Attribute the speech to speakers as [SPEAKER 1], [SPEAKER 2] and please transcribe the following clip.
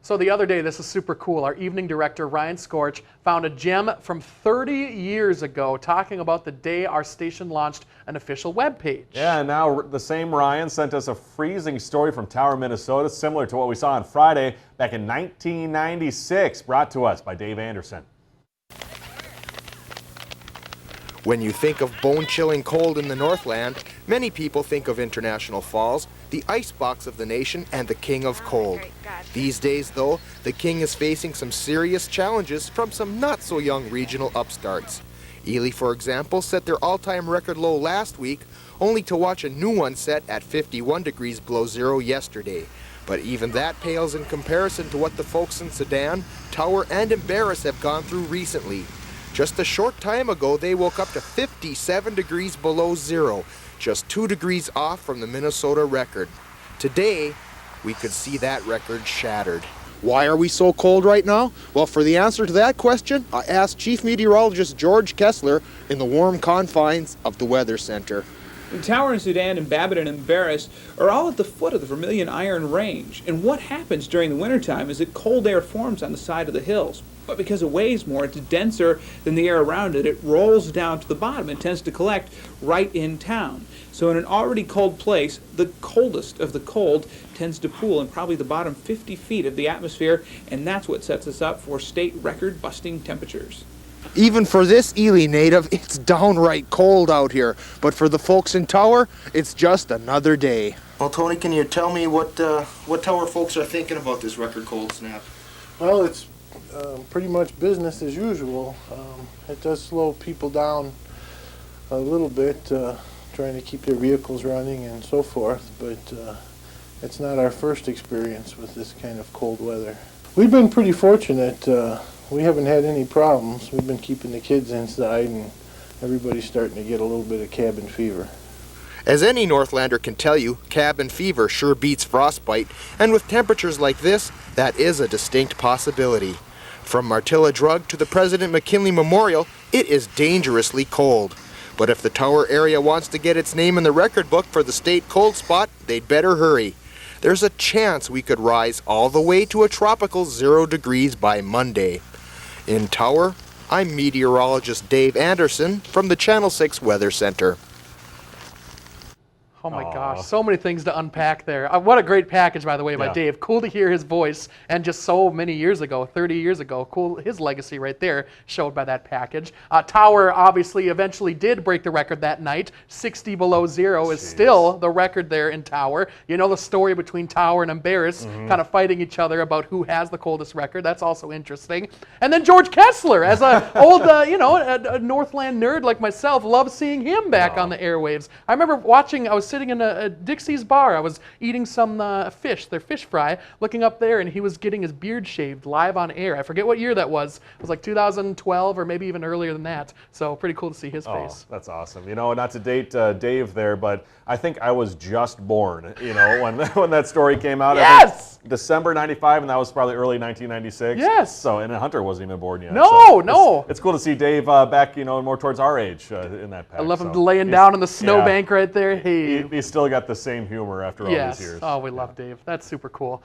[SPEAKER 1] So the other day, this is super cool, our evening director, Ryan Scorch, found a gem from 30 years ago talking about the day our station launched an official webpage.
[SPEAKER 2] Yeah, and now the same Ryan sent us a freezing story from Tower, Minnesota, similar to what we saw on Friday back in 1996, brought to us by Dave Anderson.
[SPEAKER 3] When you think of bone-chilling cold in the Northland, many people think of International Falls, the icebox of the nation and the king of cold. These days, though, the king is facing some serious challenges from some not-so-young regional upstarts. Ely, for example, set their all-time record low last week, only to watch a new one set at 51 degrees below zero yesterday. But even that pales in comparison to what the folks in Sedan, Tower, and Embarrass have gone through recently. Just a short time ago, they woke up to 57 degrees below zero, just 2 degrees off from the Minnesota record. Today, we could see that record shattered. Why are we so cold right now? Well, for the answer to that question, I asked Chief Meteorologist George Kessler in the warm confines of the Weather Center.
[SPEAKER 4] Tower and Sedan and Babbitt and Embarrass are all at the foot of the Vermilion Iron Range, and what happens during the wintertime is that cold air forms on the side of the hills. But because it weighs more, it's denser than the air around it, it rolls down to the bottom and tends to collect right in town. So in an already cold place, the coldest of the cold tends to pool in probably the bottom 50 feet of the atmosphere, and that's what sets us up for state record-busting temperatures.
[SPEAKER 3] Even for this Ely native, it's downright cold out here. But for the folks in Tower, it's just another day. Well, Tony, can you tell me what Tower folks are thinking about this record cold snap?
[SPEAKER 5] Well, it's pretty much business as usual. It does slow people down a little bit, trying to keep their vehicles running and so forth, but it's not our first experience with this kind of cold weather. We've been pretty fortunate. We haven't had any problems. We've been keeping the kids inside, and everybody's starting to get a little bit of cabin fever.
[SPEAKER 3] As any Northlander can tell you, cabin fever sure beats frostbite, and with temperatures like this, that is a distinct possibility. From Martilla Drug to the President McKinley Memorial, it is dangerously cold. But if the Tower area wants to get its name in the record book for the state cold spot, they'd better hurry. There's a chance we could rise all the way to a tropical 0 degrees by Monday. In Tower, I'm meteorologist Dave Anderson from the Channel 6 Weather Center.
[SPEAKER 1] Oh my gosh, so many things to unpack there. What a great package, by the way, by Dave. Cool to hear his voice, and just so many years ago, 30 years ago, cool, his legacy right there showed by that package. Tower obviously eventually did break the record that night. 60 below zero is still the record there in Tower. You know the story between Tower and Embarrass, kind of fighting each other about who has the coldest record. That's also interesting. And then George Kessler, as a old, a Northland nerd like myself, loves seeing him back on the airwaves. I remember watching, I was sitting in a Dixie's bar. I was eating some fish, their fish fry, looking up there, and he was getting his beard shaved live on air. I forget what year that was. It was like 2012 or maybe even earlier than that. So pretty cool to see his face.
[SPEAKER 2] That's awesome. You know, not to date Dave there, but I think I was just born, you know, when that story came out.
[SPEAKER 1] Yes!
[SPEAKER 2] I think December 95, and that was probably early 1996.
[SPEAKER 1] Yes!
[SPEAKER 2] So, and Hunter wasn't even born yet.
[SPEAKER 1] No,
[SPEAKER 2] so
[SPEAKER 1] no.
[SPEAKER 2] It's cool to see Dave back, you know, more towards our age in that pack.
[SPEAKER 1] I love him laying down on the snowbank right there.
[SPEAKER 2] He's still got the same humor after all these years.
[SPEAKER 1] Oh, we love Dave. That's super cool.